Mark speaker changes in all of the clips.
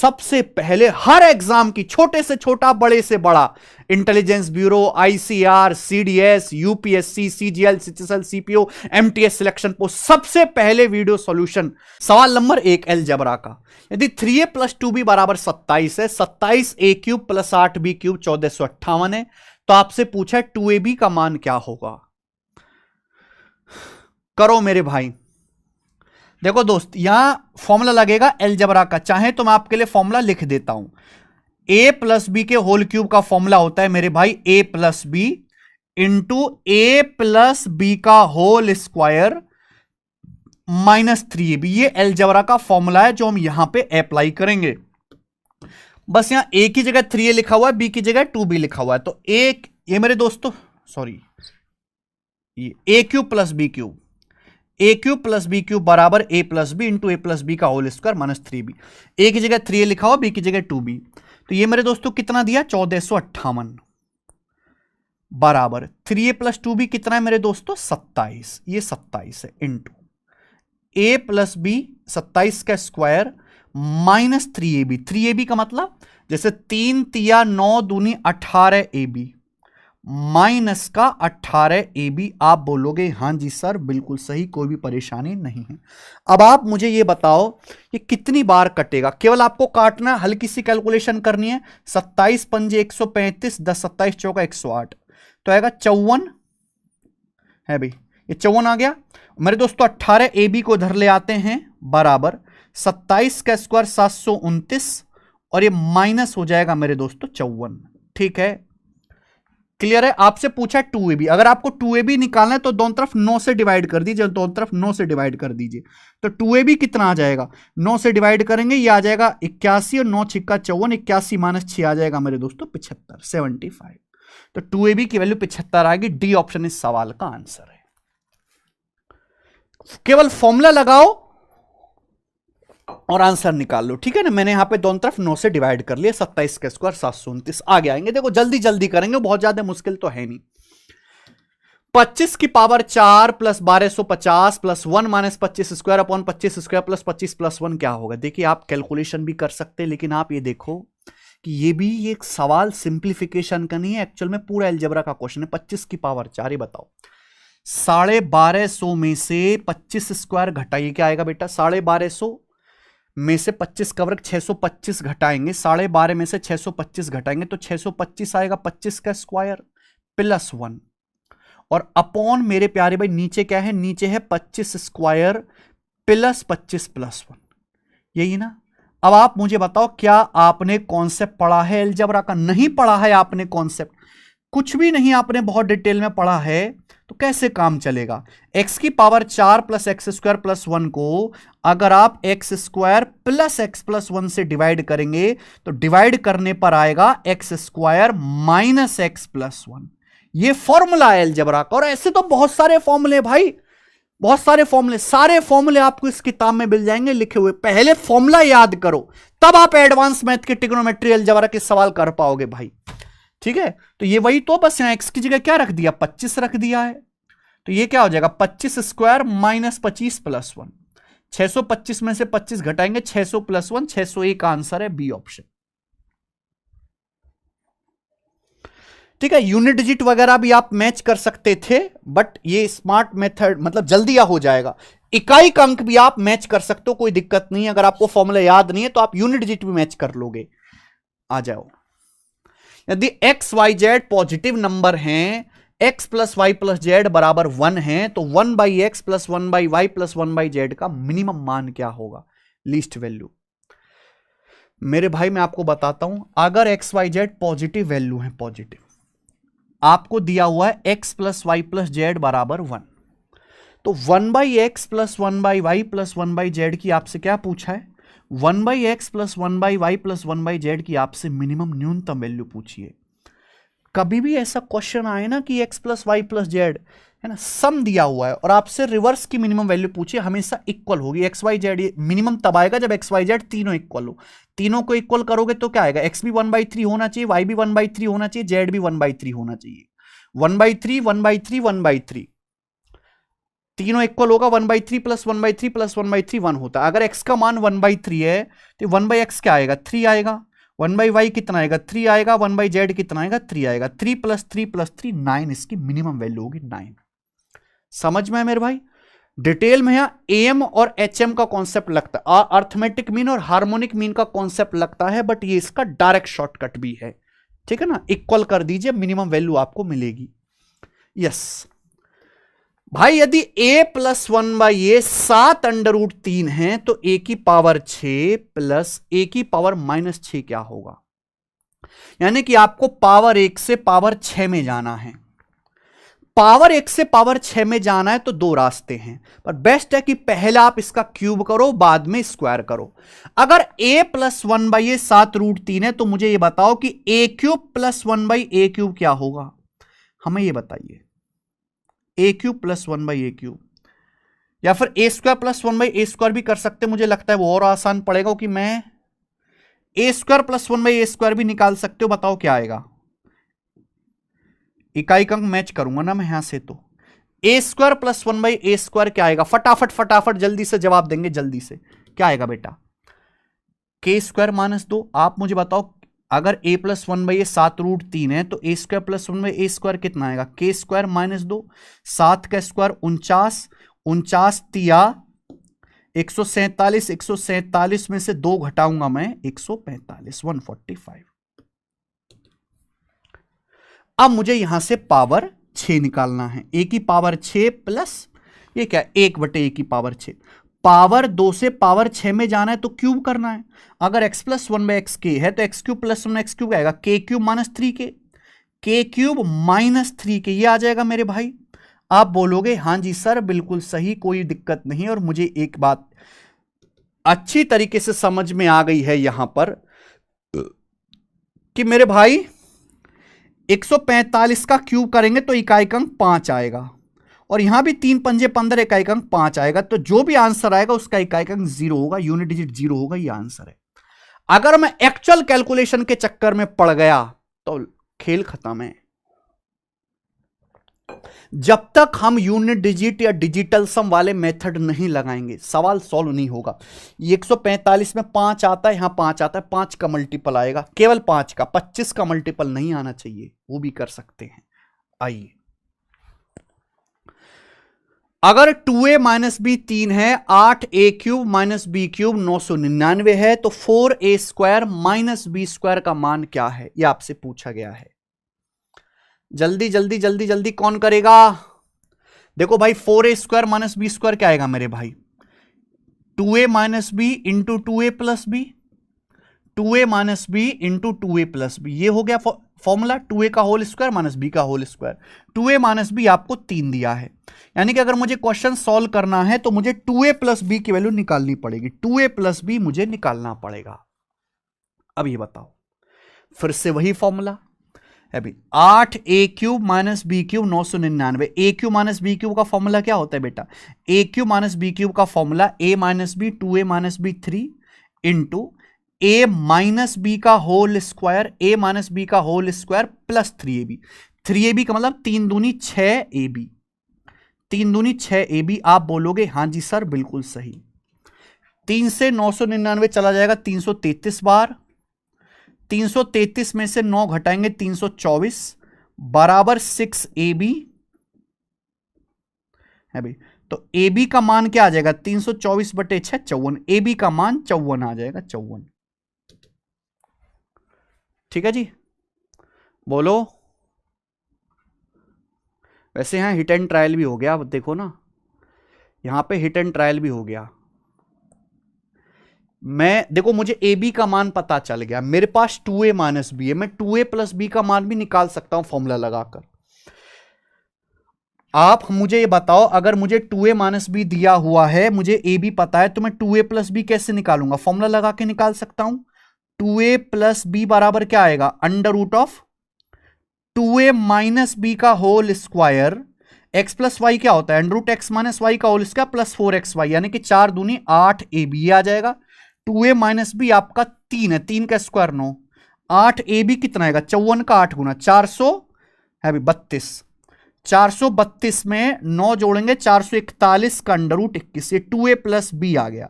Speaker 1: सबसे पहले हर एग्जाम की, छोटे से छोटा बड़े से बड़ा, intelligence bureau, ICR, CDS, UPSC, CGL, CHSL, CPO, MTS selection post, सबसे पहले वीडियो सॉल्यूशन। सवाल नंबर 1 अलजेब्रा का, यदि 3a + 2b = 27 है, 27a³ + 8b³ 1458 है, तो आपसे पूछा है 2ab का मान क्या होगा। करो मेरे भाई। देखो दोस्त, यहां फॉर्मूला लगेगा अलजेब्रा का, चाहे तो मैं आपके लिए फॉर्मूला लिख देता हूं। a + b के होल क्यूब का फॉर्मूला होता है मेरे भाई a + b into a + b का होल स्क्वायर माइनस 3ab। ये अलजेब्रा का फॉर्मूला है जो हम यहां पे अप्लाई करेंगे। बस यहां a की जगह 3a लिखा हुआ है, b की जगह 2b लिखा हुआ है, तो ये मेरे दोस्तों सॉरी, ये a³ + b³, a³ + b³ बराबर a + b into a + b का whole square minus 3b। a की जगह 3a लिखा हुआ, b की जगह 2b, तो ये मेरे दोस्तों कितना दिया 1458 बराबर 3a + 2b कितना है मेरे दोस्तों 27, ये 27 है इंटू a + b 27 का स्क्वायर माइनस 3ab। 3ab का मतलब जैसे 3 तिया 9 दूनी 18ab माइनस का 18ab। आप बोलोगे हां जी सर बिल्कुल सही, कोई भी परेशानी नहीं है। अब आप मुझे ये बताओ ये कितनी बार कटेगा, केवल आपको काटना, हल्की सी कैलकुलेशन करनी है। 27 × 5 = 135, 10 27 चौका 108, तो आएगा 54 है भाई, ये 54 आ गया मेरे दोस्तों। 18ab को इधर ले आते हैं बराबर 27 का स्क्वायर 729 और ये माइनस हो जाएगा मेरे दोस्तों 54। ठीक है, क्लियर है। आपसे पूछा 2ab, अगर आपको 2ab निकालना है तो दोनों तरफ 9 से डिवाइड कर दीजिए, दोनों तरफ 9 से डिवाइड कर दीजिए, तो 2ab कितना आ जाएगा, 9 से डिवाइड करेंगे ये आ जाएगा 81 और 9 × 6 = 54, 81 माइनस 6 आ जाएगा मेरे दोस्तों 75, 75। तो 2ab की वैल्यू 75 आएगी। डी ऑप्शन इस सवाल का आंसर है। केवल फॉर्मूला लगाओ और आंसर निकाल लो, ठीक है ना। मैंने यहां पे दोनों तरफ 9 से डिवाइड कर लिया, 27 का स्क्वायर 729 आगे आएंगे। देखो जल्दी जल्दी करेंगे, बहुत ज्यादा मुश्किल तो है नहीं। 25 की पावर 4 + 1250 + 1 - 25 स्क्वायर अपॉन 25 स्क्वायर + 25 + 1 क्या होगा। देखिए आप कैलकुलेशन भी कर सकते हैं, लेकिन आप ये देखो कि ये भी एक सवाल सिंप्लीफिकेशन का नहीं है, एक्चुअल में पूरा अलजेब्रा का क्वेश्चन है। 25 की पावर 4, ये बताओ 1250 में से 25 स्क्वायर घटाइए, क्या आएगा बेटा 1250 में से 25 का वर्ग 625 घटाएंगे, 12.5 में से 625 घटाएंगे तो 625 आएगा 25 का स्क्वायर प्लस 1 और अपॉन मेरे प्यारे भाई नीचे क्या है, नीचे है 25 स्क्वायर प्लस 25 + 1, यही ना। अब आप मुझे बताओ क्या आपने कॉन्सेप्ट पढ़ा है अलजेब्रा का। नहीं पढ़ा है आपने कॉन्सेप्ट, कुछ भी नहीं आपने बहुत डिटेल में पढ़ा है, तो कैसे काम चलेगा। x की पावर 4 + x² + 1 को अगर आप x² + x + 1 से डिवाइड करेंगे तो डिवाइड करने पर आएगा x² - x + 1। ये फॉर्मूला है अलजेब्रा का। और ऐसे तो बहुत सारे फॉर्मूले भाई, बहुत सारे फॉर्मूले, सारे फॉर्मूले आपको इस किताब में मिल जाएंगे लिखे हुए। पहले फॉर्मूला याद करो, तब आप एडवांस मैथ के ट्रिग्नोमेट्री अलजेब्रा के सवाल कर पाओगे भाई, ठीक है। तो ये वही तो, बस यहां x की जगह क्या रख दिया 25 रख दिया है, तो ये क्या हो जाएगा 25 स्क्वायर माइनस 25 + 1। 625 में से 25 घटाएंगे 600 + 1 601 का आंसर है बी ऑप्शन, ठीक है। यूनिट डिजिट वगैरह भी आप मैच कर सकते थे, बट ये स्मार्ट मेथड मतलब जल्दी हो जाएगा। इकाई का अंक भी आप मैच कर सकते हो, कोई दिक्कत नहीं है। अगर आपको फॉर्मूला याद नहीं है तो आप यूनिट डिजिट भी मैच कर लोगे। आ जाओ, यदि x y z positive number हैं, x + y + z बराबर 1 है, तो 1/x + 1/y + 1/z का मिनिमम मान क्या होगा, लीस्ट वैल्यू। मेरे भाई मैं आपको बताता हूं, अगर x y z positive value है, पॉजिटिव आपको दिया हुआ है x + y + z बराबर 1, तो 1/x + 1/y + 1/z की आपसे क्या पूछा है, 1/x + 1/y + 1/z की आपसे मिनिमम न्यूनतम वैल्यू पूछिए। कभी भी ऐसा क्वेश्चन आए ना कि x + y + z है ना, सम दिया हुआ है और आपसे रिवर्स की मिनिमम वैल्यू पूछिए, हमेशा इक्वल होगी। x y z मिनिमम तब आएगा जब x y z तीनों इक्वल हो। तीनों को इक्वल करोगे तो क्या आएगा, x भी 1/3 होना चाहिए, y भी 1/3 होना चाहिए, z भी 1/3 होना चाहिए। 1/3 1/3 1/3 तीनों इक्वल होगा, 1/3 प्लस 1/3 प्लस 1/3 1 होता है। अगर x का मान 1/3 है तो 1/x क्या आएगा, 3 आएगा। 1/y कितना आएगा, 3 आएगा। 1/z कितना आएगा, 3 आएगा। 3 प्लस 3 प्लस 3 9, इसकी मिनिमम वैल्यू होगी 9। समझ में है मेरे भाई? डिटेल में यहां एम और एचएम का कॉन्सेप्ट लगता है, अर्थमेटिक मीन और हार्मोनिक मीन का कॉन्सेप्ट लगता है, बट ये इसका डायरेक्ट शॉर्टकट भी है। ठीक है ना, इक्वल कर दीजिए, मिनिमम वैल्यू आपको मिलेगी। यस भाई, यदि a प्लस 1/a 7 √3 है तो a की पावर 6 प्लस a की पावर -6 क्या होगा? यानी कि आपको पावर 1 से पावर 6 में जाना है। पावर 1 से पावर 6 में जाना है तो दो रास्ते हैं, पर बेस्ट है कि पहले आप इसका क्यूब करो, बाद में स्क्वायर करो। अगर a प्लस 1/a 7 √3 है तो मुझे यह बताओ कि a³ प्लस 1/a³ क्या होगा? हमें यह बताइए। a³ प्लस 1/a³, या फिर a² प्लस 1/a² भी कर सकते, मुझे लगता है वो और आसान पड़ेगा कि मैं a² प्लस 1/a² भी निकाल सकते हो। बताओ क्या आएगा? इकाई अंक मैच करूंगा ना मैं यहां से, तो a² प्लस 1/a² क्या आएगा? फटाफट फटाफट जल्दी से जवाब देंगे, जल्दी से। क्या आएगा बेटा? k² - 2। आप मुझे बताओ, अगर a प्लस 1/a 7 √3 है तो a² प्लस 1/a² कितना आएगा? k² - 2। 7 का स्क्वायर 49, 49 तिया 147, 147 में से 2 घटाऊंगा मैं 145, 145। अब मुझे यहां से पावर 6 निकालना है। a की पावर 6 प्लस ये क्या, 1/a की पावर 6। पावर 2 से पावर 6 में जाना है तो क्यूब करना है। अगर x प्लस 1/x है तो x³ प्लस 1x³ आएगा k³ - 3k, k³ - 3k, ये आ जाएगा मेरे भाई। आप बोलोगे हां जी सर बिल्कुल सही, कोई दिक्कत नहीं। और मुझे एक बात अच्छी तरीके से समझ में आ गई है यहां पर कि मेरे भाई 145 का क्यूब करेंगे तो इकाई अंक 5 आएगा, और यहां भी 3 पंजे 15, इकाई अंक 5 आएगा। तो जो भी आंसर आएगा उसका इकाई अंक 0 होगा, यूनिट डिजिट 0 होगा, ये आंसर है। अगर मैं एक्चुअल कैलकुलेशन के चक्कर में पड़ गया तो खेल खत्म है। जब तक हम यूनिट डिजिट या डिजिटल सम वाले मेथड नहीं लगाएंगे सवाल सॉल्व नहीं होगा। ये 145 में 5 आता है, यहां 5 आता है, 5 का मल्टीपल आएगा, केवल 5 का, 25 का मल्टीपल नहीं आना चाहिए, वो भी कर सकते हैं। आइए, अगर 2a - b 3 है, 8a³ - b³ 999 है, तो 4a² - b² का मान क्या है? यह आपसे पूछा गया है। जल्दी जल्दी जल्दी जल्दी कौन करेगा? देखो भाई, 4a² - b² क्या आएगा मेरे भाई? 2a - b into 2a plus b, 2a - b into 2a plus b, ये हो गया फॉर्मूला। 2a का होल स्क्वायर माइनस b का होल स्क्वायर। 2a - b आपको 3 दिया है, यानी कि अगर मुझे क्वेश्चन सॉल्व करना है तो मुझे 2a प्लस b की वैल्यू निकालनी पड़ेगी। 2a प्लस b मुझे निकालना पड़ेगा। अब ये बताओ, फिर से वही फॉर्मूला अभी 8a³ - b³ 999। a³ - b³ का फॉर्मूला क्या होता है बेटा? a³ - b³ का formula a - b 2a - b 3 into a - b का होल स्क्वायर, a - b का whole square plus 3ab। 3ab का मतलब 3 दूनी 6ab, 3 दूनी 6ab। आप बोलोगे हां जी सर बिल्कुल सही। 3 से 999 चला जाएगा 333 बार, 333 में से 9 घटाएंगे 324 बराबर 6ab है भाई। तो ab का मान क्या आ जाएगा? 324/6 54। ab का मान 54 आ जाएगा, 54। ठीक है जी, बोलो। वैसे यहां हिट एंड ट्रायल भी हो गया, अब देखो ना, यहां पे हिट एंड ट्रायल भी हो गया। मैं देखो, मुझे ए बी का मान पता चल गया, मेरे पास 2a - b है, मैं 2a प्लस b का मान भी निकाल सकता हूं फॉर्मूला लगाकर। आप मुझे ये बताओ, अगर मुझे 2a - b दिया हुआ है, मुझे a b पता है, तो मैं 2a प्लस b कैसे निकालूंगा? फॉर्मूला लगा के निकाल सकता हूं। 2a प्लस b बराबर क्या आएगा? √ऑफ 2a - b का whole square, x plus y क्या होता है? √x - y का होल स्क्वायर प्लस 4xy, यानी कि 4 दूनी 8ab आ जाएगा। 2a - b आपका 3 है, 3 का स्क्वायर 9, 8ab कितना आएगा? 54 का 8 गुना 400 है 32, 432 में 9 जोड़ेंगे 441 का अंडर रूट 21, ये 2a प्लस बी आ गया,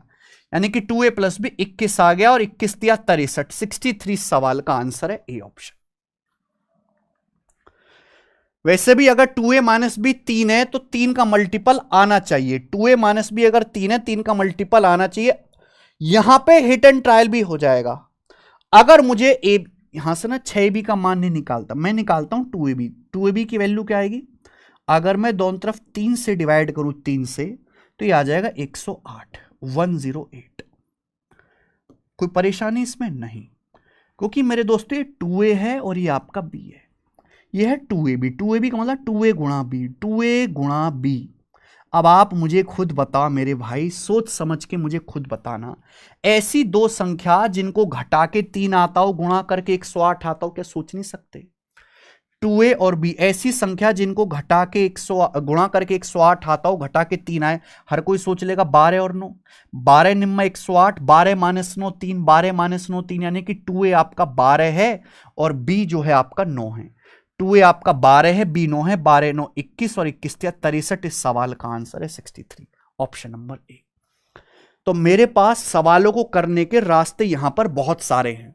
Speaker 1: यानी कि 2a प्लस बी 21 आ गया, और 21 दिया 63, 63 सवाल का आंसर है ए ऑप्शन। वैसे भी अगर 2a माइनस बी 3 है तो 3 का मल्टीपल आना चाहिए, 2a माइनस बी अगर 3 है 3 का मल्टीपल आना चाहिए। यहां पे हिट एंड ट्रायल भी हो जाएगा। अगर मुझे ए यहां से ना 6ab का मान नहीं निकालता, मैं निकालता हूं 2ab। 2ab की वैल्यू क्या आएगी, अगर मैं दोनों तरफ 3 से डिवाइड करूं 3 से, तो ये आ जाएगा 108, 108। कोई परेशानी इसमें नहीं, क्योंकि मेरे दोस्तों ये 2a है और ये आपका b है, ये है 2ab। 2ab का मतलब 2a गुणा b, 2a गुणा b। अब आप मुझे खुद बताओ मेरे भाई, सोच समझ के मुझे खुद बताना, ऐसी दो संख्या जिनको घटा के 3 आता हो, गुणा करके 108 आता हो, क्या सोच नहीं सकते? 2a और b ऐसी संख्या जिनको घटा के 100 गुणा करके 108 आता हो, घटा के 3 आए, हर कोई सोच लेगा 12 और 9, 12 निम्मा 108, 12 माइनस 9 3, 12 माइनस 9 3, यानी कि 2a आपका 12 है और b जो है आपका 9 है। 2a आपका 12 है, b 9 है, 12 9 21 और 21 63। इस सवाल का आंसर है 63, ऑप्शन नंबर ए। तो मेरे पास सवालों को करने के रास्ते यहां पर बहुत सारे हैं।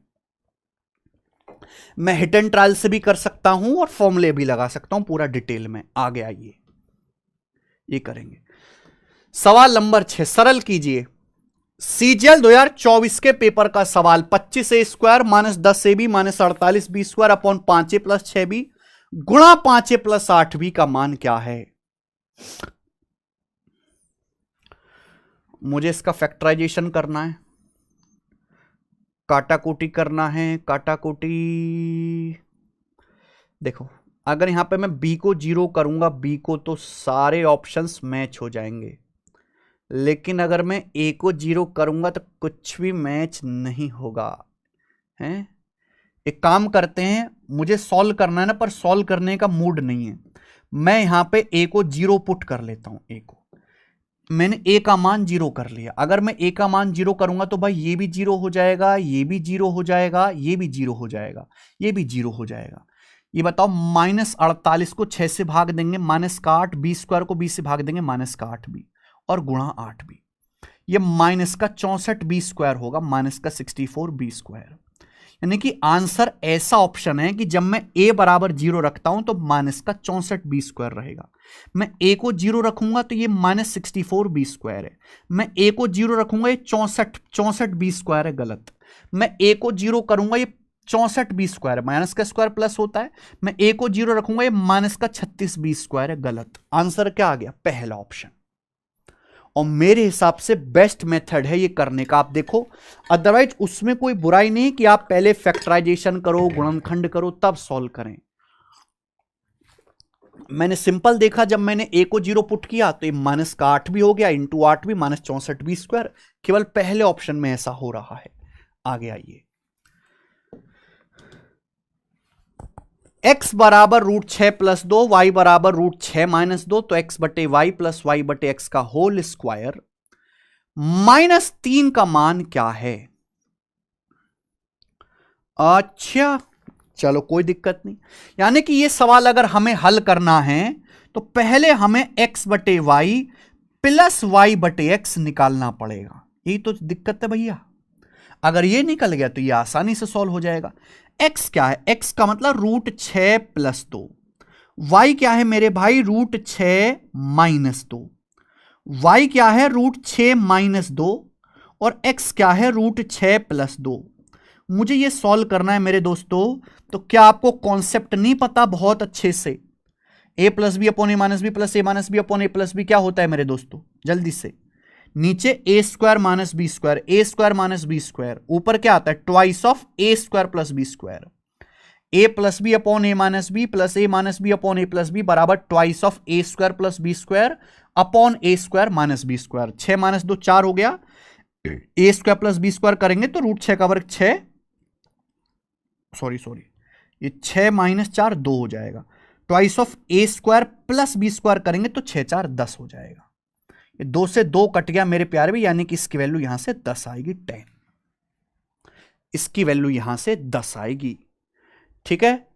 Speaker 1: मैं हिट एंड ट्रायल से भी कर सकता हूं और फॉर्मूले भी लगा सकता हूं पूरा डिटेल में। आगे आइए, ये करेंगे। सवाल नंबर 6 सरल कीजिए। सीजीएल 2024 के पेपर का सवाल 25a square minus 10ab minus 48b square upon 5a plus 6b गुणा 5a प्लस 8b का मान क्या है? मुझे इसका फैक्टराइजेशन करना है, काटाकोटी करना है, काटाकोटी। देखो, अगर यहां पे मैं b को 0 करूंगा, b को, तो सारे ऑप्शंस मैच हो जाएंगे, लेकिन अगर मैं a को 0 करूंगा तो कुछ भी मैच नहीं होगा। हैं? एक काम करते हैं, मुझे सॉल्व करना है ना, पर सॉल्व करने का मूड नहीं है। मैं यहां पे a को 0 पुट कर लेता हूं। a को मैंने a का मान 0 कर लिया। अगर मैं a का मान 0 करूंगा तो भाई ये भी 0 हो जाएगा, ये भी 0 हो जाएगा, ये भी 0 हो जाएगा, ये भी 0 हो जाएगा। ये बताओ, माइनस 48 को 6 से भाग देंगे माइनस का 8, b स्क्वायर को b से भाग देंगे माइनस का 8b और गुणा 8b, ये माइनस का 64b स्क्वायर होगा, माइनस का 64b स्क्वायर। यानी कि आंसर ऐसा ऑप्शन है कि जब मैं a बराबर 0 रखता हूं तो माइनस का 64b स्क्वायर रहेगा। मैं a को 0 रखूंगा तो ये माइनस 64b स्क्वायर है। मैं a को 0 रखूंगा, ये 64b स्क्वायर है, गलत। मैं a को 0 करूंगा, ये 64b स्क्वायर है, माइनस का स्क्वायर प्लस होता है। मैं a को 0 रखूंगा, ये माइनस का 36b स्क्वायर है, गलत। आंसर क्या आ गया? पहला ऑप्शन। और मेरे हिसाब से बेस्ट मेथड है ये करने का। आप देखो, अदरवाइज उसमें कोई बुराई नहीं कि आप पहले फैक्टराइजेशन करो, गुणनखंड करो, तब सॉल्व करें। मैंने सिंपल देखा, जब मैंने a को 0 पुट किया तो ये माइनस का 8 भी हो गया, इंटू 8 भी माइनस 64b स्क्वायर। केवल पहले ऑप्शन में ऐसा हो रहा है। आगे आइए। x बराबर √6 प्लस 2, y बराबर √6 माइनस 2, तो x बटे वाई प्लस वाई बटे एक्स का होल स्क्वायर माइनस 3 का मान क्या है? अच्छा, चलो कोई दिक्कत नहीं। यानी कि ये सवाल अगर हमें हल करना है तो पहले हमें x बटे वाई प्लस वाई बटे एक्स निकालना पड़ेगा। यही तो दिक्कत है भैया। अगर ये निकल गया तो ये आसानी से सॉल्व हो जाएगा। x क्या है? x का मतलब √6 प्लस 2। y क्या है मेरे भाई? √6 माइनस 2। y क्या है? √6 माइनस 2। और x क्या है? √6 प्लस 2। मुझे ये सॉल्व करना है मेरे दोस्तों। तो क्या आपको कॉन्सेप्ट नहीं पता बहुत अच्छे से? a plus B upon A minus B plus A minus B upon A plus B क्या होता है मेरे दोस्तों? जल्दी से, नीचे A square minus B square, A square minus B square, ऊपर क्या आता है? Twice of A square plus B square. A plus B upon A minus B plus A minus B upon A plus B बराबर twice of A square plus B square upon A square minus B square. 6 minus 2 4 हो गया। A square plus B square करेंगे तो √6 का वर्ग 6, sorry ये 6 minus 4 2 हो जाएगा। Twice of A square plus B square करेंगे तो 6 4 10 हो जाएगा। ये 2 से 2 कट गया मेरे प्यारे भी, यानी कि इसकी वैल्यू यहां से 10 आएगी, 10। इसकी वैल्यू यहां से 10 आएगी। ठीक है,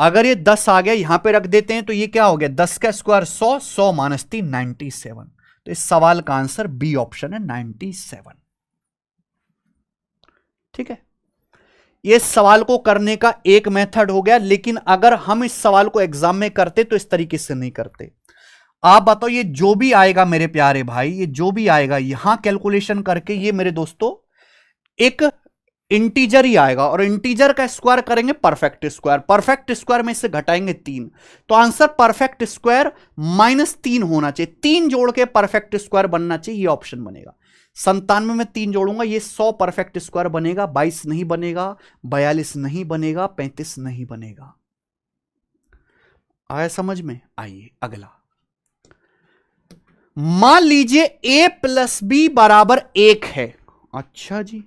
Speaker 1: अगर ये 10 आ गया यहां पे रख देते हैं तो ये क्या हो गया, 10 का स्क्वायर 100, 100 माइनस 3 97। तो इस सवाल का आंसर बी ऑप्शन है 97। ठीक है, ये सवाल को करने का एक मेथड हो गया, लेकिन अगर हम इस सवाल को एग्जाम में करते तो इस तरीके से नहीं करते। आप बताओ, ये जो भी आएगा मेरे प्यारे भाई, ये जो भी आएगा यहां कैलकुलेशन करके, ये मेरे दोस्तों एक इंटीजर ही आएगा, और इंटीजर का स्क्वायर करेंगे परफेक्ट स्क्वायर, परफेक्ट स्क्वायर में से घटाएंगे 3, तो आंसर परफेक्ट स्क्वायर -3 होना चाहिए। 3 जोड़ के परफेक्ट स्क्वायर बनना चाहिए, ये ऑप्शन बनेगा। 97 में 3 जोड़ूंगा, ये 100 परफेक्ट स्क्वायर बनेगा, 22 नहीं बनेगा, 42 नहीं बनेगा, 35 नहीं बनेगा। आया समझ में? आइए अगला, मान लीजिए a प्लस बी बराबर 1 है। अच्छा जी,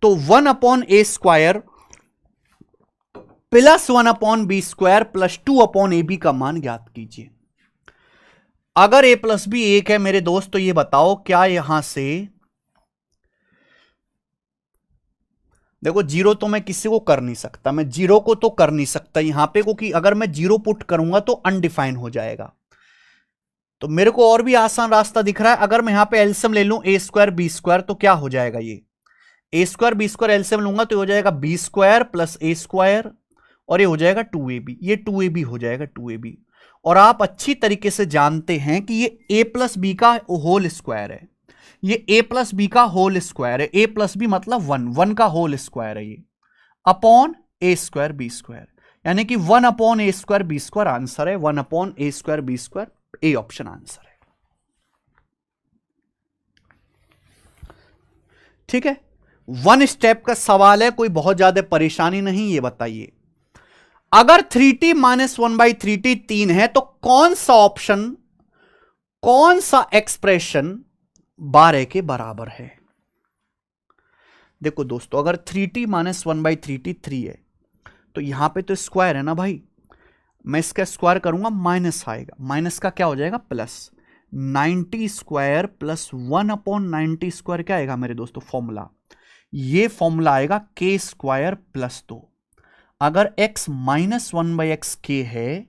Speaker 1: तो 1/a² plus 1/b² plus 2/ab का मान ज्ञात कीजिए। अगर a प्लस बी 1 है मेरे दोस्त, तो ये बताओ क्या यहां से, देखो जीरो तो मैं किसी को कर नहीं सकता, मैं जीरो को तो कर नहीं सकता यहां पे, क्योंकि अगर मैं जीरो पुट करूंगा तो अनडिफाइन हो जाएगा। तो मेरे को और भी आसान रास्ता दिख रहा है, अगर मैं यहां पे एलसीएम ले लूं a² b², तो क्या हो जाएगा, ये a² b² एलसीएम लूंगा तो हो जाएगा b² प्लस a², और ये हो जाएगा 2ab, ये 2ab हो जाएगा 2ab। और आप अच्छी तरीके से जानते हैं कि ये a प्लस बी का होल स्क्वायर है, ये a प्लस बी का होल स्क्वायर है, a प्लस बी मतलब 1 का होल स्क्वायर है, ये अपॉन a² b², यानी कि 1/a² b² आंसर है, 1/a² b², A option answer है। ठीक है, 1 स्टेप का सवाल है, कोई बहुत ज्यादा परेशानी नहीं। ये बताइए, अगर 3t माइनस 1/3t 3 है, तो कौन सा ऑप्शन, कौन सा एक्सप्रेशन 12 के बराबर है? देखो दोस्तों, अगर 3t माइनस 1/3t 3 है, तो यहां पे तो स्क्वायर है ना भाई, मैं इसका स्क्वायर करूंगा माइनस आएगा, माइनस का क्या हो जाएगा प्लस, 90² प्लस 1/90² क्या आएगा मेरे दोस्तों फॉर्मूला, ये फॉर्मूला आएगा k² प्लस 2। अगर x माइनस 1/x k है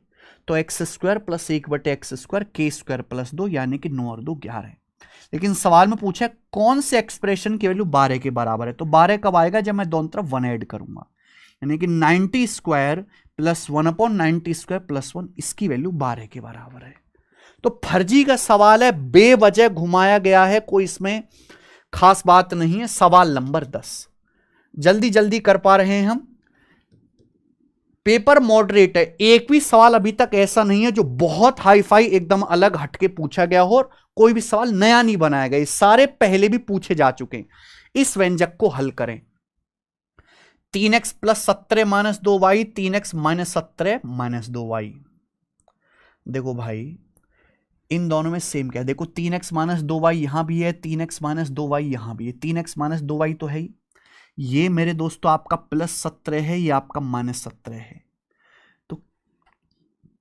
Speaker 1: तो x² plus 1/x² k² plus 2, यानी कि 9 और 2 11 है। लेकिन सवाल में पूछा कौन से एक्सप्रेशन की वैल्यू 12 के बराबर है, तो 12 कब आएगा, जब मैं दोनों तरफ 1 ऐड करूंगा, यानी कि 90² प्लस 1/90² प्लस 1, इसकी वैल्यू 12 के बराबर है। तो फर्जी का सवाल है, बेवजह घुमाया गया है, कोई इसमें खास बात नहीं है। सवाल नंबर 10, जल्दी जल्दी कर पा रहे हैं हम, पेपर मॉडरेट है, एक भी सवाल अभी तक ऐसा नहीं है जो बहुत हाई फाई एकदम अलग हटके पूछा गया हो, और कोई भी सवाल नया नहीं बनाया गया, सारे पहले भी पूछे जा चुके हैं। इस व्यंजक को हल करें, 3x plus 17 minus 2y, 3x minus 17 minus 2y। देखो भाई, इन दोनों में सेम क्या है, देखो 3x माइनस 2y यहां भी है, 3x माइनस 2y यहां भी है, 3x माइनस 2y तो है ही, ये मेरे दोस्तों आपका प्लस 17 है, ये आपका माइनस 17 है, तो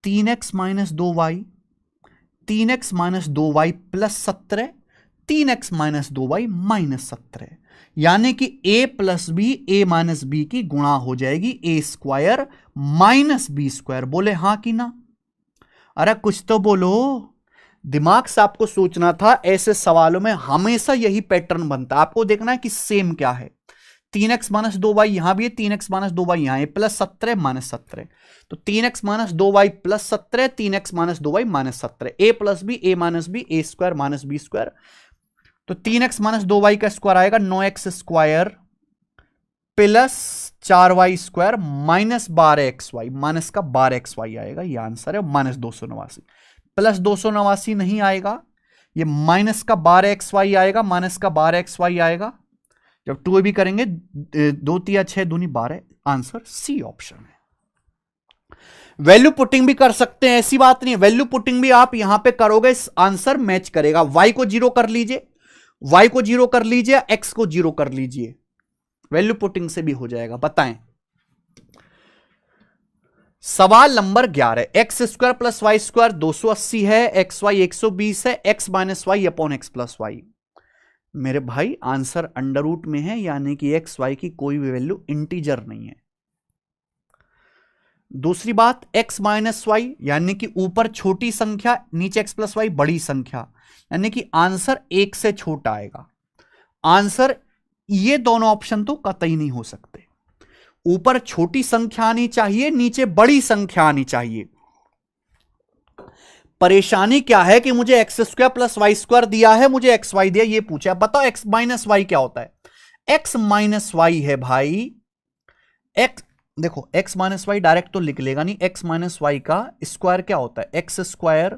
Speaker 1: 3x minus 2y, 3x minus 2y plus 17, 3x minus 2y minus 17, यानी कि a plus b, a minus b की गुणा हो जाएगी a² माइनस b²। बोले हां कि ना? अरे कुछ तो बोलो, दिमाग से आपको सोचना था। ऐसे सवालों में हमेशा यही पैटर्न बनता है, आपको देखना है कि सेम क्या है। 3x माइनस 2y यहां भी है, 3x माइनस 2y यहां है, प्लस 17 माइनस 17, तो 3x minus 2y plus 17, 3x minus 2y minus 17, a plus b, a minus b, a² minus b², तो 3x माइनस 2y का स्क्वायर आएगा 9x² plus 4y² minus 12xy, minus का 12xy आएगा, ये answer है, minus 289, plus 289 नहीं आएगा, ये माइनस का 12xy आएगा, माइनस का 12xy आएगा, जब 2 भी करेंगे 2 3 6 दूनी 12, आंसर सी ऑप्शन है। वैल्यू पुटिंग भी कर सकते हैं, ऐसी बात नहीं है, वैल्यू पुटिंग भी आप यहां पे करोगे, आंसर मैच करेगा। y को 0 कर लीजिए, y को 0 कर लीजिए, x को 0 कर लीजिए, वैल्यू पुटिंग से भी हो जाएगा। बताएं, सवाल नंबर 11, x² प्लस y² 280 है, xy 120 है, x minus y upon x plus y. मेरे भाई आंसर अंडर रूट में है, यानी कि एक्स वाई की कोई भी वैल्यू इंटीजर नहीं है। दूसरी बात x माइनस वाई, यानी कि ऊपर छोटी संख्या नीचे x प्लस वाई बड़ी संख्या, यानी कि आंसर 1 से छोटा आएगा। आंसर ये दोनों ऑप्शन तो कतई नहीं हो सकते। ऊपर छोटी संख्या आनी चाहिए, नीचे बड़ी संख्या आनी चाहिए। परेशानी क्या है कि मुझे x square plus y square दिया है, मुझे एक्स वाई दिया, ये पूछा है, बताओ एक्स माइनस वाई क्या होता है। एक्स माइनस वाई है भाई, एक्स देखो एक्स माइनस वाई डायरेक्ट तो लिख लेगा नहीं, एक्स माइनस वाई का स्क्वायर क्या होता है, x square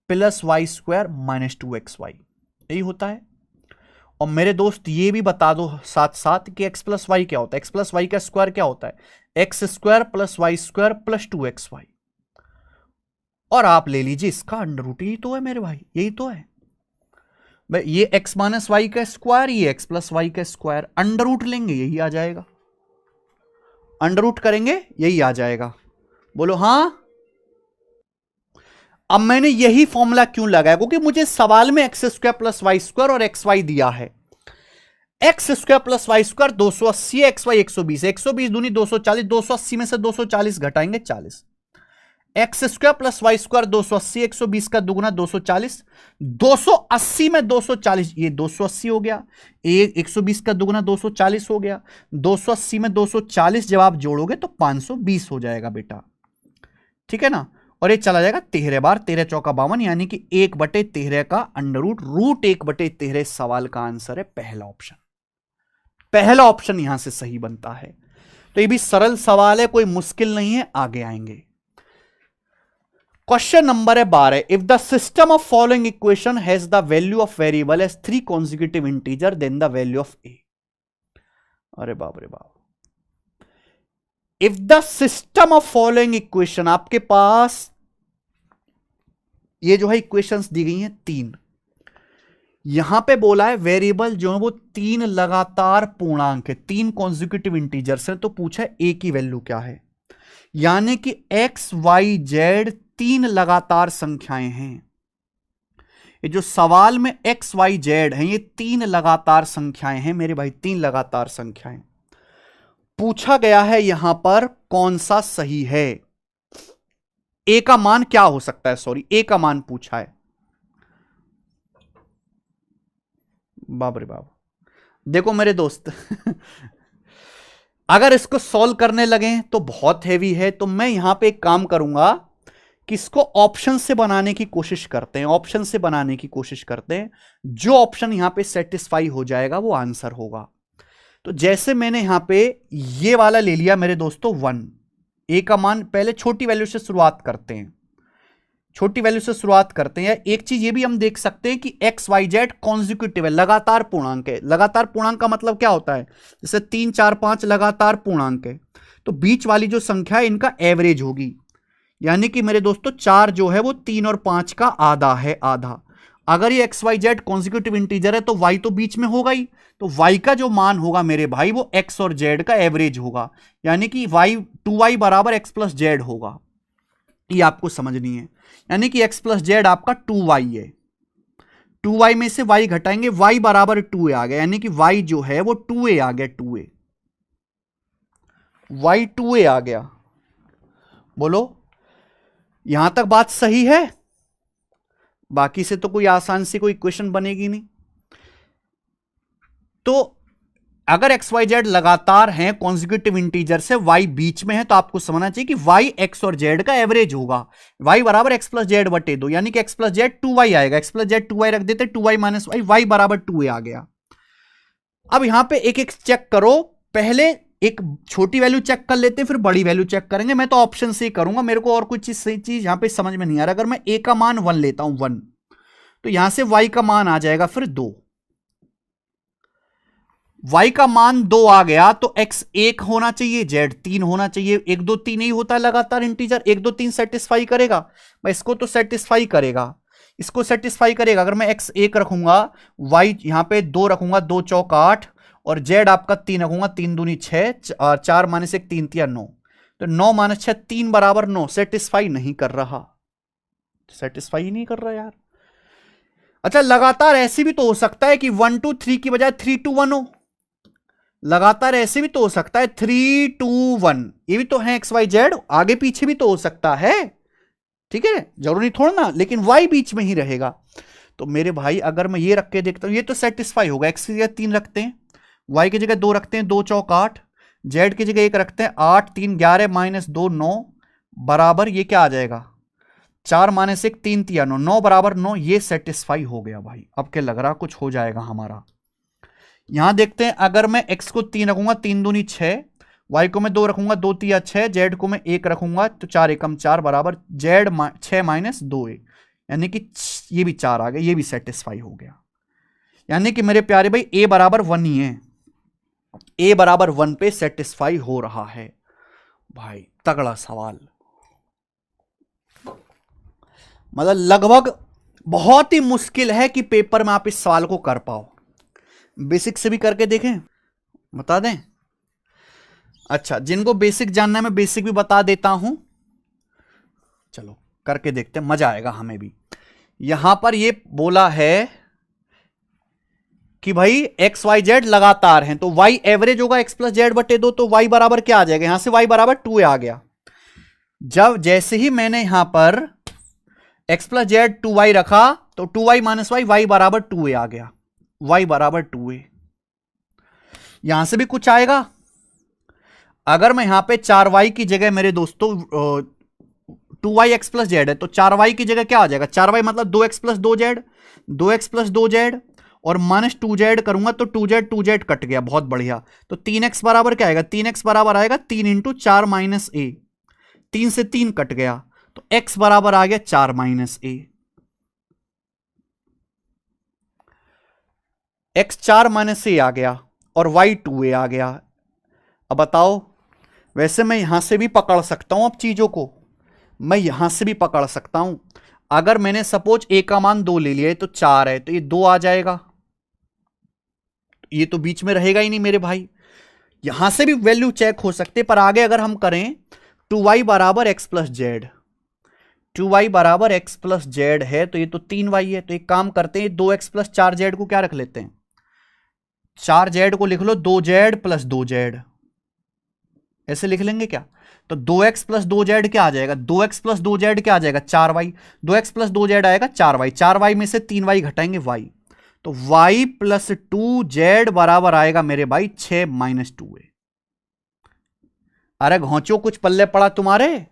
Speaker 1: plus y square minus 2 XY, यही होता है। और मेरे दोस्त ये भी बता दो साथ साथ कि एक्स प्लस वाई क्या होता है, एक्स प्लस वाई का स्क्वायर क्या होता है, x square plus y square plus 2XY। और आप ले लीजिए इसका अंडर रूट, यही तो है मेरे भाई, यही तो है भाई। ये एक्स माइनस वाई का स्क्वायर, ये एक्स प्लस वाई का स्क्वायर, अंडर रूट लेंगे यही आ जाएगा, अंडर रूट करेंगे यही आ जाएगा। बोलो हां। अब मैंने यही फॉर्मूला क्यों लगाया, क्योंकि मुझे सवाल में x square plus y square और एक्स वाई दिया है। X square plus y square 280 है, एक्स वाई 120 है, 120 दूनी 240, 280 में से 240 घटाएंगे 40। X square plus y square 280, 120 का दुगुना 240, 280 में 240, ये 280 हो गया, 120 का दुगुना 240 हो गया, 280 में 240 जब आप जोड़ोगे तो 520 हो जाएगा बेटा, ठीक है ना। और ये चला जाएगा 13 बार, 13 चौका 52, यानी कि 1/13 का अंडर रूट, रूट 1/13 सवाल का आंसर है पहला ऑप्शन। पहला ऑप्शन यहां से सही बनता है। तो ये भी सरल सवाल है, कोई मुश्किल नहीं है, आगे आएंगे। क्वेश्चन नंबर है 12, if the system of following equation has the value of variable as 3 consecutive integer then the value of A. अरे बाप रे बाप, if the system of following equation, आपके पास ये जो है इक्वेशंस दी गई हैं 3, यहां पे बोला है वेरिएबल जो है वो 3 लगातार पूर्णांक है, 3 कॉन्जिक्यूटिव इंटीजर्स है, तो पूछा है ए की वैल्यू क्या है, यानी कि एक्स वाई जेड 3 लगातार संख्याएं हैं। ये जो सवाल में एक्स वाई जेड है ये 3 लगातार संख्याएं हैं मेरे भाई, 3 लगातार संख्याएं। पूछा गया है यहां पर कौन सा सही है, ए का मान क्या हो सकता है, सॉरी ए का मान पूछा है। बाप रे बाप, देखो मेरे दोस्त अगर इसको सॉल्व करने लगे तो बहुत हैवी है, तो मैं यहां पे एक काम करूंगा कि इसको ऑप्शन से बनाने की कोशिश करते हैं, ऑप्शन से बनाने की कोशिश करते हैं, जो ऑप्शन यहां पे सेटिस्फाई हो जाएगा वो आंसर होगा। तो जैसे मैंने यहां पे ये वाला ले लिया मेरे दोस्तों 1, ए का मान, पहले छोटी वैल्यू से शुरुआत करते हैं, छोटी वैल्यू से शुरुआत करते हैं। एक चीज ये भी हम देख सकते हैं कि एक्स वाई जेड कॉन्जिक्यूटिव है, लगातार पूर्णांक है। लगातार पूर्णांक का मतलब क्या होता है, जैसे 3 4 5 लगातार पूर्णांक है, तो बीच वाली जो संख्या है इनका एवरेज होगी, यानी कि मेरे दोस्तों 4 जो है वो 3 और 5 का आधा है, आधा। अगर ये x y z consecutive integer है तो वाई तो बीच में होगा ही, तो वाई का जो मान होगा मेरे भाई वो एक्स और जेड का एवरेज होगा, यानी कि वाई 2y बराबर एक्स प्लस जेड होगा। ये आपको समझनी है, यानी कि x प्लस जेड आपका 2y है, 2y में से y घटाएंगे, y बराबर 2a आ गया, यानी कि y जो है वो 2a आ गया, 2a, y 2a आ गया। बोलो यहां तक बात सही है, बाकी से तो कोई आसान सी कोई इक्वेशन बनेगी नहीं। तो अगर एक्स वाई जेड लगातार हैं कॉन्जिक्यूटिव इंटीजर से, y बीच में है, तो आपको समझना चाहिए कि y x और z का एवरेज होगा, y बराबर एक्स प्लस जेड बटे 2, यानी कि एक्स प्लस जेड 2y आएगा, एक्स प्लस जेड 2y रख देते, 2y माइनस वाई, y बराबर 2a आ गया। अब यहां पे एक एक चेक करो, पहले एक छोटी वैल्यू चेक कर लेते हैं, फिर बड़ी वैल्यू चेक करेंगे। मैं तो ऑप्शन से ही करूंगा, मेरे को और कुछ चीज यहां पे समझ में नहीं आ रहा। अगर मैं a का मान 1 लेता हूं, 1, तो यहां से y का मान आ जाएगा फिर 2, y का मान 2 आ गया तो x 1 होना चाहिए, z 3 होना चाहिए। 1 2 3 नहीं होता लगातार इंटीजर, 1 2 3 सेटिस्फाई करेगा, मैं इसको तो सेटिस्फाई करेगा, इसको सेटिस्फाई करेगा। अगर मैं x 1 रखूंगा, y यहां पे 2 रखूंगा, 2 चौक 8, और z आपका 3 रखूंगा, 3 दूनी 6, 4 माइनस 1 3 3 9, तो 9 माइनस 6 3 बराबर 9, सेटिस्फाई नहीं कर रहा, सेटिस्फाई नहीं कर रहा यार। अच्छा लगातार ऐसी भी तो हो सकता है कि 1 2 3 की बजाय 3 2 1 हो, लगातार ऐसे भी तो हो सकता है 3 2 1, ये भी तो है एक्स वाई जेड, आगे पीछे भी तो हो सकता है, ठीक है, जरूरी थोड़ा ना, लेकिन वाई बीच में ही रहेगा। तो मेरे भाई अगर मैं ये रख के देखता हूं, ये तो सेटिस्फाई होगा। एक्स की जगह 3 रखते हैं, वाई की जगह 2 रखते हैं, 2 चौक 8, जेड की जगह 1 रखते हैं, 8 3 11 माइनस 2 9 बराबर ये क्या आ जाएगा, 4 माइनस 1 3 3 9, 9 बराबर 9, ये सेटिस्फाई हो गया भाई। अब क्या लग रहा कुछ हो जाएगा हमारा। यहां देखते हैं, अगर मैं x को 3 रखूंगा, 3 दूनी 6, y को मैं 2 रखूंगा, 2 तिया 6, z को मैं 1 रखूंगा तो 4 एकम 4 बराबर z 6 माइनस 2a, यानी कि ये भी 4 आ गया, ये भी सेटिस्फाई हो गया। यानी कि मेरे प्यारे भाई a बराबर 1 ही है, a बराबर 1 पे सेटिस्फाई हो रहा है भाई। तगड़ा सवाल, मतलब लगभग बहुत ही मुश्किल है कि पेपर में आप इस सवाल को कर पाओ। बेसिक से भी करके देखें, बता दें। अच्छा, जिनको बेसिक जानना है मैं बेसिक भी बता देता हूं, चलो करके देखते हैं, मजा आएगा हमें भी। यहां पर ये बोला है कि भाई एक्स वाई जेड लगातार हैं, तो वाई एवरेज होगा एक्स प्लस जेड बटे 2, तो वाई बराबर क्या आ जाएगा, यहां से वाई बराबर 2a आ गया। जब जैसे ही मैंने यहां पर एक्स प्लस जेड 2y रखा तो 2y माइनस वाई, वाई बराबर 2a आ गया, y बराबर 2a। यहां से भी कुछ आएगा, अगर मैं यहां पे 4y की जगह मेरे दोस्तों 2y एक्स प्लस जेड है, तो 4y की जगह क्या आ जाएगा, 4y मतलब 2x plus 2z, 2x plus 2z और माइनस 2z करूंगा तो 2z कट गया, बहुत बढ़िया। तो 3x बराबर क्या आएगा, 3x बराबर आएगा 3 इंटू 4 माइनस ए, 3 से 3 कट गया, तो x बराबर आ गया 4 माइनस ए, x 4 माइनस ए आ गया और y 2a आ गया। अब बताओ, वैसे मैं यहां से भी पकड़ सकता हूं, अब चीजों को मैं यहां से भी पकड़ सकता हूं। अगर मैंने सपोज a का मान 2 ले लिया है तो 4 है, तो ये 2 आ जाएगा, ये तो बीच में रहेगा ही नहीं मेरे भाई। यहां से भी वैल्यू चेक हो सकते, पर आगे अगर हम करें 2y बराबर एक्स प्लस जेड, 2y बराबर एक्स प्लस जेड है, तो ये तो 3y है। तो एक काम करते हैं, 2x प्लस 4z को क्या रख लेते हैं, 4z को लिख लो 2z प्लस 2z, ऐसे लिख लेंगे क्या। तो 2x प्लस 2z क्या आ जाएगा, 2x प्लस 2z क्या आ जाएगा, 4y, 2x प्लस 2z आएगा 4y, 4y में से 3y घटाएंगे y, तो y प्लस 2z बराबर आएगा मेरे भाई 6 माइनस 2a। अरे घोंचो, कुछ पल्ले पड़ा तुम्हारे,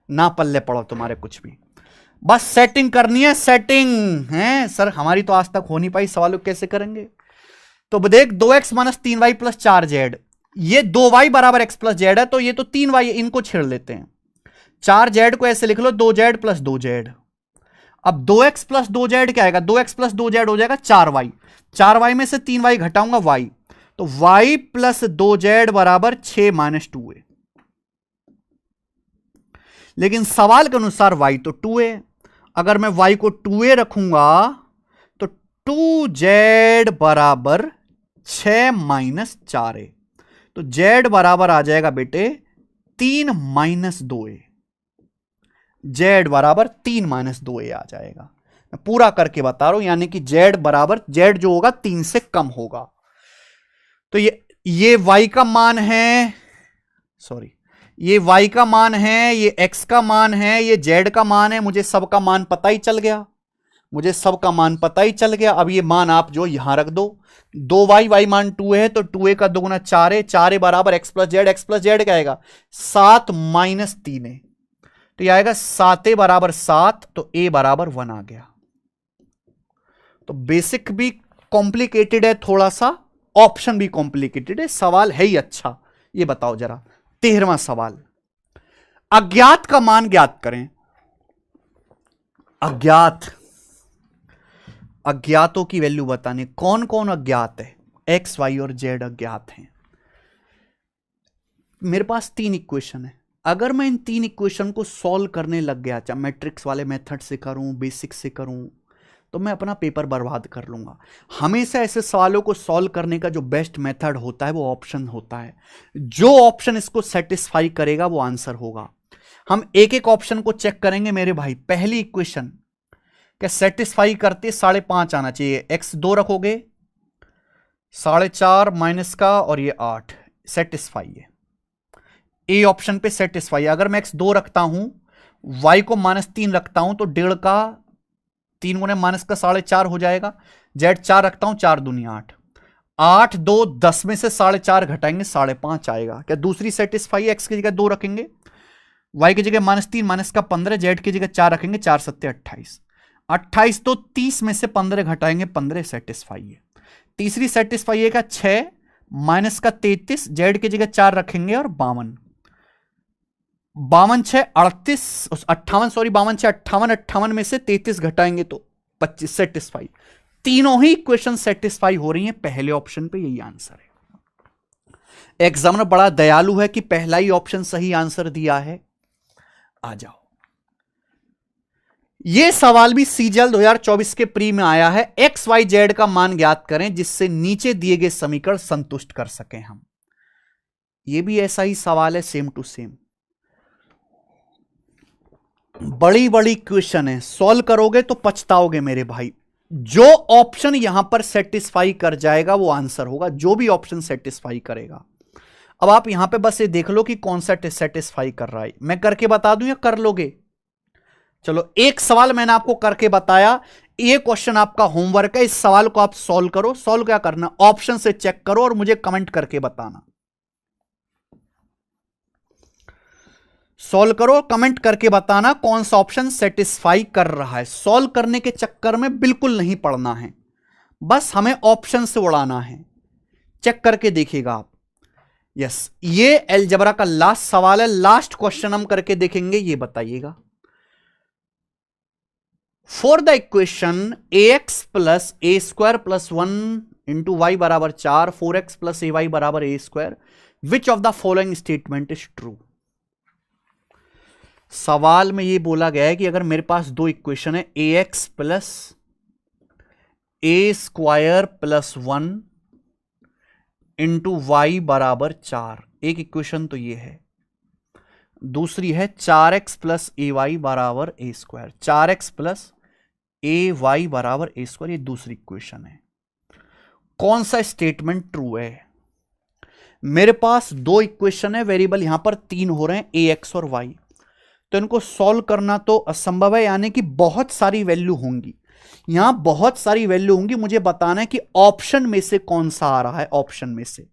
Speaker 1: ना पल्ले पड़ो तुम्हारे कुछ भी, बस सेटिंग करनी है, सेटिंग है सर हमारी तो आज तक हो नहीं पाई, सवालों कैसे करेंगे। तो देख 2x minus 3y plus 4z, ये 2y बराबर x प्लस जेड है, तो ये तो 3y, इनको छेड़ लेते हैं। 4z को ऐसे लिख लो 2z प्लस 2z। अब 2x प्लस 2z क्या आएगा, 2x प्लस 2z हो जाएगा 4y, 4y में से 3y घटाऊंगा y, तो y प्लस 2z बराबर 6 माइनस 2a। लेकिन सवाल के अनुसार y तो 2a, अगर मैं y को 2a रखूंगा तो 2z बराबर 6 माइनस 4a, तो z बराबर आ जाएगा बेटे 3 माइनस 2a, z बराबर 3 माइनस 2a आ जाएगा। मैं पूरा करके बता रहा हूं, यानी कि z बराबर, z जो होगा 3 से कम होगा। तो ये y का मान है, सॉरी ये y का मान है, ये x का मान है, ये z का मान है, मुझे सबका मान पता ही चल गया, मुझे सबका मान पता ही चल गया। अब ये मान आप जो यहां रख दो, 2y, y मान 2 है तो 2a का 2 गुना 4 है, 4a बराबर एक्स प्लस जेड क्या आएगा 7 माइनस 3a, तो ये आएगा 7a बराबर 7, तो a बराबर 1 आ गया। तो बेसिक भी कॉम्प्लिकेटेड है थोड़ा सा, ऑप्शन भी कॉम्प्लिकेटेड है, सवाल है ही अच्छा। ये बताओ जरा 13वां सवाल, अज्ञात का मान ज्ञात करें। अज्ञातों की वैल्यू बताने, कौन कौन अज्ञात है, एक्स वाई और जेड अज्ञात हैं। मेरे पास 3 इक्वेशन है, अगर मैं इन 3 इक्वेशन को सॉल्व करने लग गया, चाहे मैट्रिक्स वाले मेथड से करूं, बेसिक से करूं, तो मैं अपना पेपर बर्बाद कर लूंगा। हमेशा ऐसे सवालों को सॉल्व करने का जो बेस्ट मेथड होता है वो ऑप्शन होता है, जो ऑप्शन इसको सेटिस्फाई करेगा वो आंसर होगा। हम एक एक ऑप्शन को चेक करेंगे मेरे भाई। पहली इक्वेशन क्या सेटिस्फाई करते, 5.5 आना चाहिए, x 2 रखोगे 4.5 माइनस का और ये 8 सेटिस्फाई है। ए ऑप्शन पे सेटिस्फाई है। अगर मैं x2 रखता हूं, y को -3 रखता हूं तो 1.5 का 3 गुने माइनस का 4.5 हो जाएगा। z4 रखता हूं, 4 दूनी 8, 8 2 10 में से 4.5 घटाएंगे 5.5 आएगा। क्या दूसरी सेटिस्फाई? x की जगह 2 रखेंगे, y की जगह -3 माइनस का 15, z की जगह 4 रखेंगे, 4 7 28, 28 तो 30 में से 15 घटाएंगे 15 सेटिस्फाई है। तीसरी सेटिस्फाई है क्या? 6 माइनस का 33, जेड की जगह 4 रखेंगे और 52, 52 6 38, 58 सॉरी 52 6 58, 58 में से 33 घटाएंगे तो 25 सेटिस्फाई। तीनों ही इक्वेशन सेटिस्फाई हो रही हैं पहले ऑप्शन पे, यही आंसर है। एग्जामिनर बड़ा दयालु है कि पहला ही ऑप्शन सही आंसर दिया है। आ जाओ, यह सवाल भी सीजीएल 2024 के प्री में आया है। एक्स वाई जेड का मान ज्ञात करें जिससे नीचे दिए गए समीकरण संतुष्ट कर सकें हम। यह भी ऐसा ही सवाल है, सेम टू सेम। बड़ी बड़ी क्वेश्चन है, सॉल्व करोगे तो पछताओगे मेरे भाई। जो ऑप्शन यहां पर सेटिस्फाई कर जाएगा वो आंसर होगा, जो भी ऑप्शन सेटिस्फाई करेगा। अब आप यहां पे बस ये देख लो कि कौन सा सेटिस्फाई कर रहा है। मैं करके बता दूं या कर लोगे? चलो, एक सवाल मैंने आपको करके बताया, ये क्वेश्चन आपका होमवर्क है। इस सवाल को आप सॉल्व करो। सॉल्व क्या करना? ऑप्शन से चेक करो और मुझे कमेंट करके बताना। सॉल्व करो, कमेंट करके बताना कौन सा ऑप्शन सेटिस्फाई कर रहा है। सॉल्व करने के चक्कर में बिल्कुल नहीं पड़ना है, बस हमें ऑप्शन से उड़ाना है। चेक करके देखिएगा आप। यस, ये अलजेब्रा का लास्ट सवाल है, लास्ट क्वेश्चन हम करके देखेंगे। ये बताइएगा, for the equation ax plus A square plus 1 into Y बराबर 4, 4x प्लस ए वाई बराबर A square, which of the following statement is true. सवाल में यह बोला गया है कि अगर मेरे पास दो इक्वेशन है, ax plus A square plus 1 into Y बराबर 4, एक इक्वेशन तो ये है। दूसरी है 4x प्लस ए वाई बराबर A square, 4x plus A Y बराबर ए स्क्वायर, ये दूसरी इक्वेशन है। कौन सा स्टेटमेंट ट्रू है? मेरे पास दो इक्वेशन है, वेरिएबल यहां पर 3 हो रहे हैं, ए एक्स और वाई, तो इनको सॉल्व करना तो असंभव है, यानी कि बहुत सारी वैल्यू होंगी। यहां बहुत सारी वैल्यू होंगी, मुझे बताना है कि ऑप्शन में से कौन सा आ रहा है। ऑप्शन में से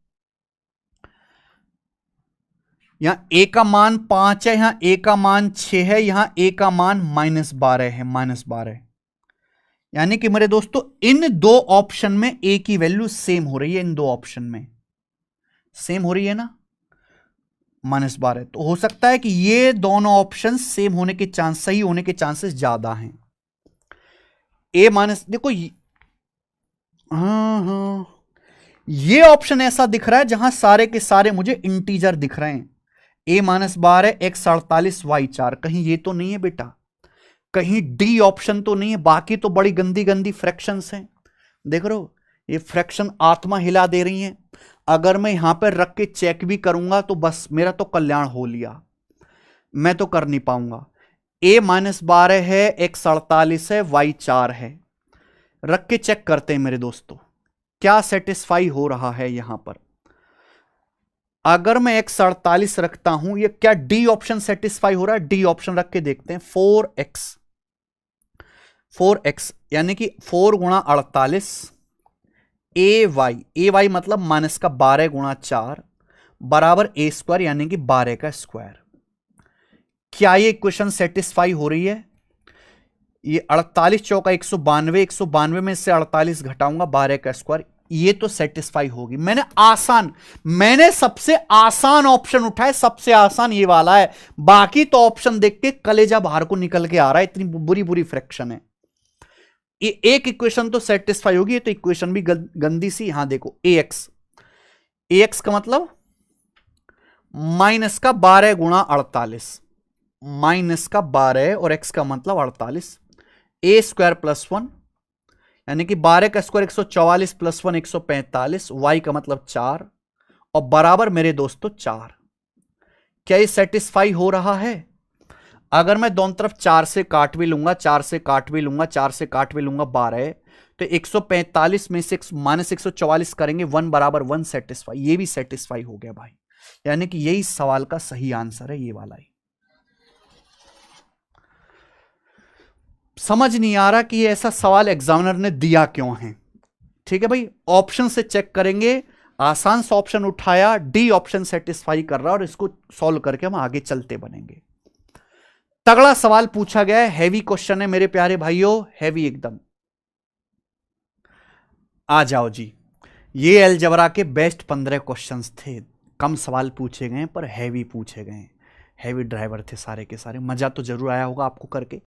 Speaker 1: यहां ए का मान 5 है, यहां ए का मान 6 है, यहां ए का मान -12 है, -12। यानी कि मेरे दोस्तों इन दो ऑप्शन में ए की वैल्यू सेम हो रही है। इन दो ऑप्शन में सेम हो रही है ना, -12। तो हो सकता है कि ये दोनों ऑप्शन सेम होने के चांस, सही होने के चांसेस ज्यादा हैं। ए माइनस, देखो हाँ, ये ऑप्शन ऐसा दिख रहा है जहां सारे के सारे मुझे इंटीजर दिख रहे हैं। a -12, x 48, y 4, कहीं ये तो नहीं है बेटा, कहीं डी ऑप्शन तो नहीं है। बाकी तो बड़ी गंदी गंदी फ्रैक्शंस हैं, देख रहे हो, ये फ्रैक्शन आत्मा हिला दे रही हैं। अगर मैं यहां पर रख के चेक भी करूंगा तो बस मेरा तो कल्याण हो लिया, मैं तो कर नहीं पाऊंगा। a -12 है, x 48 है, y 4 है। रख के चेक करते हैं मेरे दोस्तों, क्या सेटिस्फाई हो रहा है यहां पर। अगर मैं x 48 रखता हूं, ये क्या डी ऑप्शन सेटिस्फाई हो रहा है? डी ऑप्शन रख के देखते हैं। 4x यानी कि 4 गुणा 48, ए वाई मतलब माइनस का 12 गुणा 4 बराबर ए स्क्वायर, यानी कि 12 का स्क्वायर। क्या ये इक्वेशन सेटिस्फाई हो रही है? ये 48 चौका 192, 192 में से 48 घटाऊंगा, 12 का स्क्वायर, ये तो सेटिस्फाई होगी। मैंने सबसे आसान ऑप्शन उठाया, सबसे आसान ये वाला है। बाकी तो ऑप्शन देख के कलेजा बाहर को निकल के आ रहा है, इतनी बुरी बुरी फ्रैक्शन है। ये एक इक्वेशन तो सेटिस्फाई होगी, तो इक्वेशन भी गंदी सी। यहां देखो ax का मतलब माइनस का 12 गुणा 48, माइनस का 12 और x का मतलब 48, ए स्क्वायर प्लस 1 यानी कि 12 का स्क्वायर 144 प्लस 1 145, y का मतलब 4 और बराबर मेरे दोस्तों 4। क्या ये सेटिस्फाई हो रहा है? अगर मैं दोनों तरफ 4 से काट भी लूंगा, 4 से काट भी लूंगा, 4 से काट भी लूंगा 12, तो 145 में से -144 करेंगे, 1 बराबर 1 सेटिस्फाई, ये भी सेटिस्फाई हो गया भाई। यानी कि यही सवाल का सही आंसर है, ये वाला ही। समझ नहीं आ रहा कि ये ऐसा सवाल एग्जामिनर ने दिया क्यों है। ठीक है भाई, ऑप्शन से चेक करेंगे, आसान सा ऑप्शन उठाया, डी ऑप्शन सेटिस्फाई कर रहा है, और इसको सॉल्व करके हम आगे चलते बनेंगे। तगड़ा सवाल पूछा गया है, हैवी क्वेश्चन है मेरे प्यारे भाइयों, हैवी एकदम। आ जाओ जी, ये अलजबरा के बेस्ट 15 क्वेश्चंस थे। कम सवाल पूछे गए पर हैवी पूछे गए, हैवी ड्राइवर थे सारे के सारे। मजा तो जरूर आया होगा आपको करके।